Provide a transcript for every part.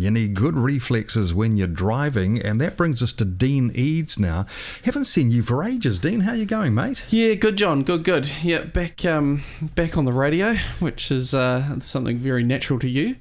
caution. You need good reflexes when you're driving, and that brings us to Dean Eades now. Haven't seen you for ages, Dean. How you going, mate? Yeah, good, John. Good. Yeah, back on the radio, which is something very natural to you.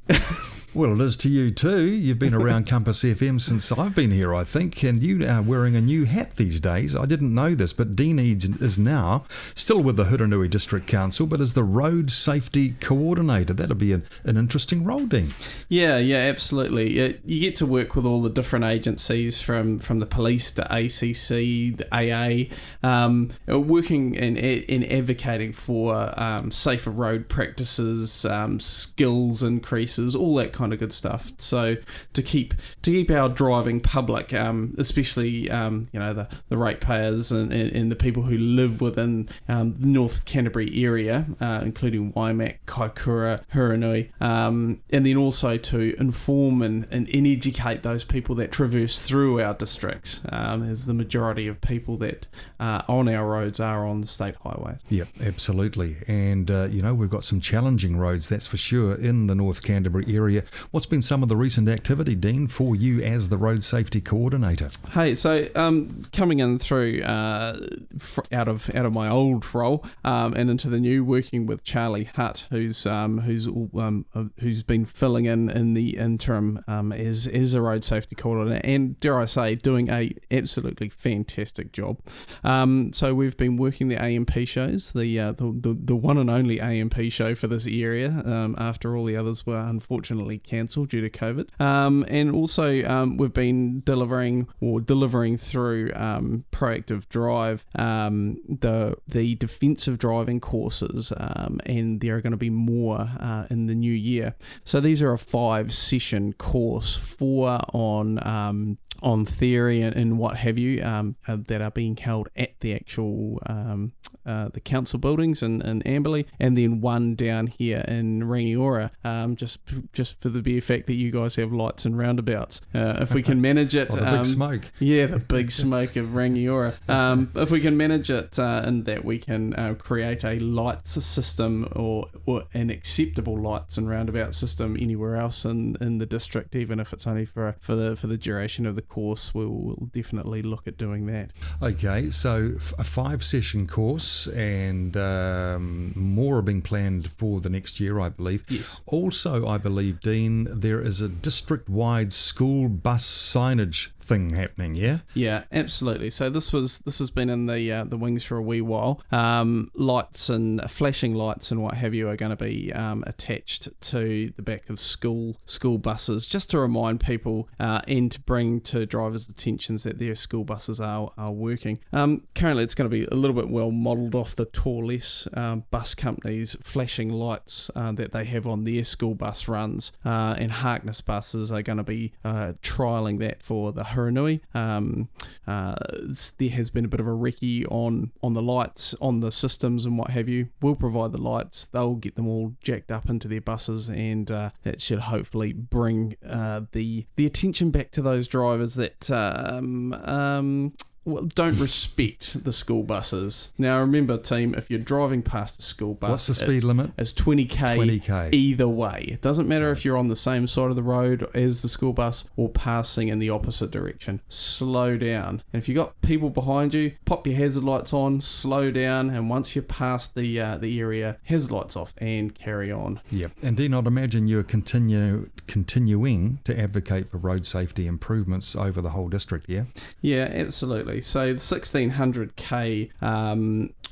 Well, it is to you too. You've been around Compass FM since I've been here, I think, and you are wearing a new hat these days. I didn't know this, but Dean Eades is now still with the Huranui District Council, but as the Road Safety Coordinator. That'll be an interesting role, Dean. Yeah, absolutely. You get to work with all the different agencies from the police to ACC, the AA, working and advocating for safer road practices, skills increases, all that kind of good stuff. So to keep our driving public, especially the ratepayers and the people who live within the North Canterbury area, including Waimak, Kaikoura, Huranui, and then also to inform and educate those people that traverse through our districts, as the majority of people that on our roads are on the state highways. Yep, absolutely. And we've got some challenging roads, that's for sure, in the North Canterbury area. What's been some of the recent activity, Dean, for you as the Road Safety Coordinator? Hey, so coming in through out of my old role and into the new, working with Charlie Hutt, who's been filling in the interim as a Road Safety Coordinator, and dare I say, doing a absolutely fantastic job. So we've been working the AMP shows, the one and only AMP show for this area, after all the others were unfortunately cancelled due to COVID. And also we've been delivering through Proactive Drive the defensive driving courses, and there are going to be more in the new year. So these are a 5-session course, 4 on theory and what have you, that are being held at the actual the council buildings in Amberley, and then 1 down here in Rangiora, just for the bare fact that you guys have lights and roundabouts. If we can manage it, the big smoke. Yeah, the big smoke of Rangiora. If we can manage it, and that we can create a lights system or an acceptable lights and roundabout system anywhere else in the district, even if it's only for the duration of the course, we'll definitely look at doing that. Okay, so a 5-session course, and more are being planned for the next year, I believe. Yes. Also, I believe, Dean, there is a district-wide school bus signage thing happening, yeah? Yeah, absolutely. So this has been in the wings for a wee while. Lights and flashing lights and what have you are going to be attached to the back of school buses, just to remind people and to bring to drivers' attentions that their school buses are working. Currently, it's going to be a little bit well modelled off the Torless bus companies' flashing lights that they have on their school bus runs, and Harkness buses are going to be trialling that for the Huranui. There has been a bit of a recce on the lights, on the systems and what have you. We'll provide the lights, they'll get them all jacked up into their buses, and that should hopefully bring the attention back to those drivers that don't respect the school buses. Now remember, team, if you're driving past a school bus, what's the speed limit? It's 20k either way. It doesn't matter if you're on the same side of the road as the school bus or passing in the opposite direction. Slow down. And if you got people behind you, pop your hazard lights on, slow down, and once you're past the area, hazard lights off and carry on. Yep. And Dean, I'd imagine you're continuing to advocate for road safety improvements over the whole district, yeah? Yeah, absolutely. So the 1600k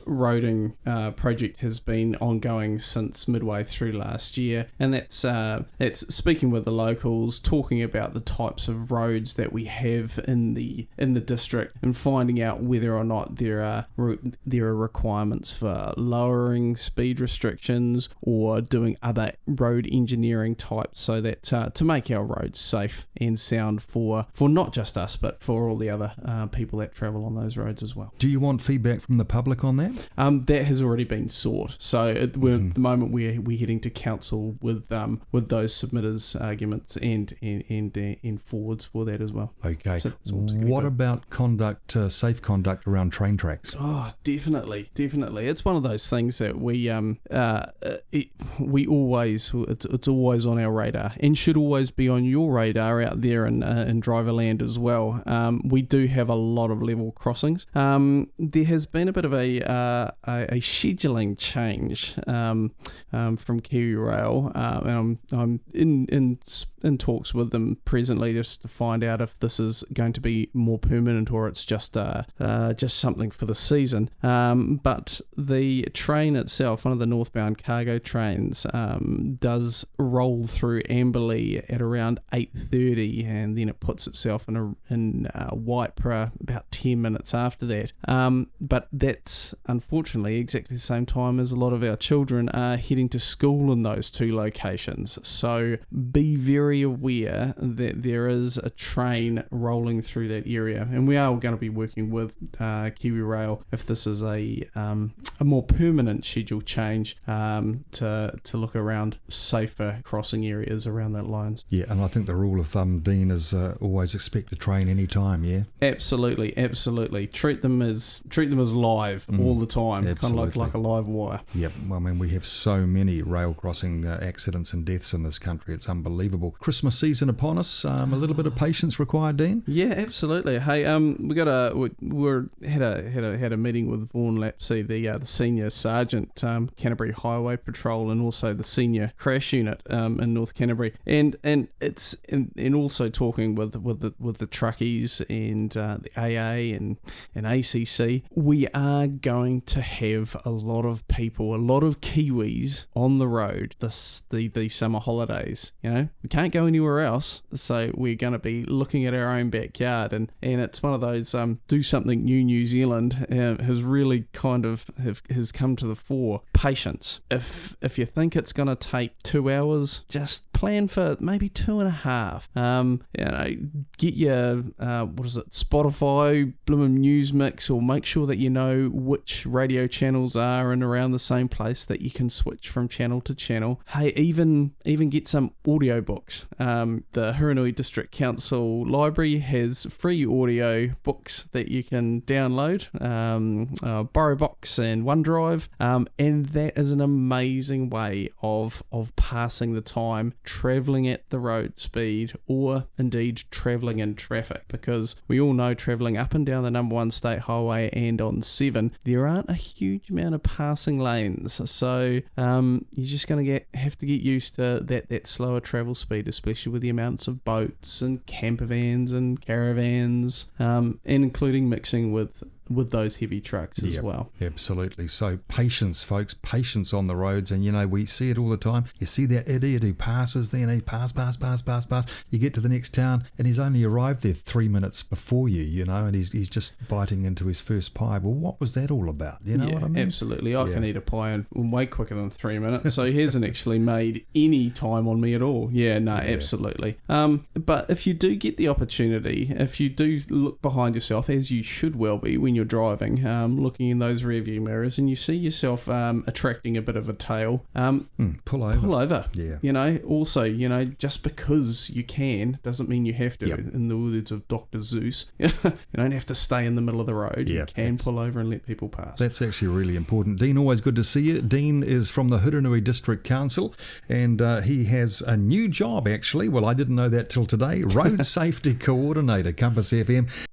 roading project has been ongoing since midway through last year, and that's speaking with the locals, talking about the types of roads that we have in the district, and finding out whether or not there are requirements for lowering speed restrictions or doing other road engineering types, so that to make our roads safe and sound for not just us but for all the other people that travel on those roads as well. Do you want feedback from the public on that? That has already been sought. So at the moment we're heading to council with those submitters' arguments and forwards for that as well. Okay. So what about conduct, safe conduct around train tracks? Oh, definitely. It's one of those things that we always, it's always on our radar and should always be on your radar out there in driver land as well. We do have a lot of level crossings. There has been a bit of a scheduling change from Kiwi Rail, and I'm in talks with them presently just to find out if this is going to be more permanent or it's just something for the season. But the train itself, one of the northbound cargo trains, does roll through Amberley at around 8:30, and then it puts itself in Waipara about 10 minutes after that. But that's unfortunately exactly the same time as a lot of our children are heading to school in those two locations. So be very aware that there is a train rolling through that area, and we are going to be working with Kiwi Rail if this is a more permanent schedule change to look around safer crossing areas around that lines. Yeah, and I think the rule of thumb, Dean, is always expect a train any time. Yeah, absolutely. Treat them as live all the time, kind of like a live wire. Yep. I mean, we have so many rail crossing accidents and deaths in this country. It's unbelievable. Christmas season upon us. A little bit of patience required, Dean. Yeah, absolutely. Hey, we had a meeting with Vaughan Lapsey, the senior sergeant, Canterbury Highway Patrol, and also the senior crash unit in North Canterbury, and also talking with the truckies and the AA and ACC. We are going to have a lot of people, a lot of Kiwis on the road the summer holidays. You know, we can't go anywhere else, so we're going to be looking at our own backyard, and it's one of those do something New Zealand has really kind of has come to the fore. Patience. If you think it's going to take 2 hours, just plan for maybe 2.5. Get your Spotify Blooming News Mix, or make sure that you know which radio channels are and around the same place that you can switch from channel to channel. Hey, even get some audio books. The Huranui District Council Library has free audio books that you can download, BorrowBox and OneDrive, and that is an amazing way of passing the time travelling at the road speed, or indeed travelling in traffic, because we all know travelling up and down the number 1 state highway and on 7, there aren't a huge amount of passing lanes, so you're just going to have to get used to that slower travel speed, especially with the amounts of boats and camper vans and caravans, and including mixing with those heavy trucks as well. Absolutely. So patience, folks, patience on the roads. And, we see it all the time. You see that idiot who passes there, and he pass. You get to the next town, and he's only arrived there 3 minutes before you, and he's just biting into his first pie. Well, what was that all about? You know what I mean? Absolutely. I can eat a pie in way quicker than 3 minutes, so he hasn't actually made any time on me at all. Absolutely. But if you do get the opportunity, if you do look behind yourself, as you should well be when you're driving, looking in those rearview mirrors, and you see yourself attracting a bit of a tail, pull over. Yeah. Also, just because you can doesn't mean you have to. In the words of Dr. Zeus, you don't have to stay in the middle of the road. You can pull over and let people pass. That's actually really important. Dean, always good to see you. Dean is from the Huranui District Council, and he has a new job, actually. Well, I didn't know that till today. Road Safety Coordinator, Compass FM.